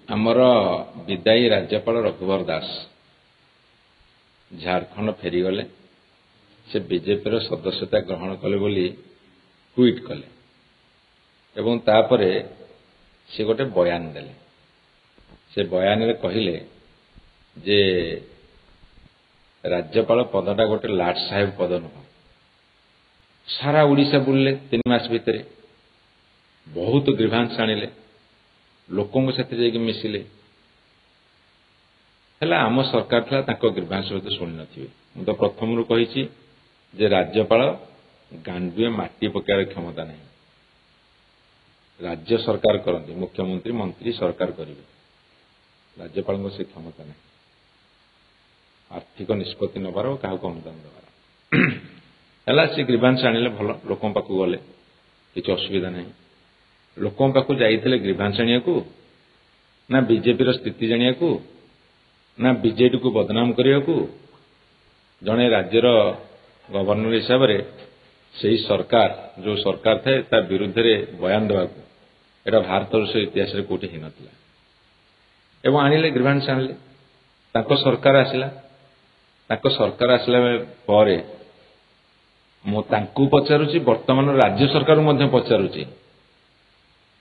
आमर विदायी राज्यपाल रघुवर दास झारखंड फेरीगले से बीजेपी सदस्यता ग्रहण कले बोली ट्वीट कले एवं तापरे से गोटे बयान देले। से बयान रे कहिले जे राज्यपाल पदटा गोटे लाट साहेब पद नुह। सारा ओडिशा बुलले 3 मास भितर बहुत ग्रीभांस आनिले लोकों से मिसिले हेला आम सरकार था ताको ग्रीभांस शुणी नथिबे। मु तो प्रथम कही जे राज्यपाल गांडुए माटी पकाइबार क्षमता नहीं। राज्य सरकार करते मुख्यमंत्री मंत्री सरकार करेंगे राज्यपाल से क्षमता नहीं आर्थिक निष्पत्ति नबार क्या अनुदान दबार है। से ग्रीभांस आनिले भल लोकों पाक गले किसी असुविधा नहीं। लोकों पाक जाइए ग्रीभांस आनिया ना बीजेपी स्थिति जानिया ना बीजेडी को बदनाम करने को जड़े राज्यर गवर्नर हिसाब से सरकार जो सरकार थाए ता विरुद्ध में बयान देवाक एटा भारत वर्ष इतिहास कौटी ही नथिला एवं आनिले ग्रीभांस आनिले ताको सरकार आसिला। ताको सरकार आसिला परे मु तांकु पचारुची वर्तमान राज्य सरकार मध्य पचारुची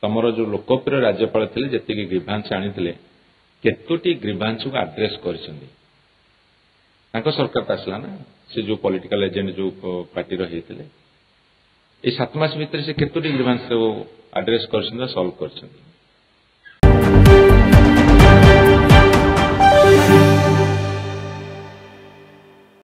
तमरो जो लोकप्रिय राज्यपाल थिले जेतिकी ग्रीभांस आनिथिले केतोटी ग्रीभांस को आड्रेस करिसेंदी। तांको सरकार आसिला ना से जो पॉलिटिकल एजेंट जो पार्टी रही ए 7 मास भितर से केतोटी ग्रीभांस को आड्रेस कर सॉल्व कर।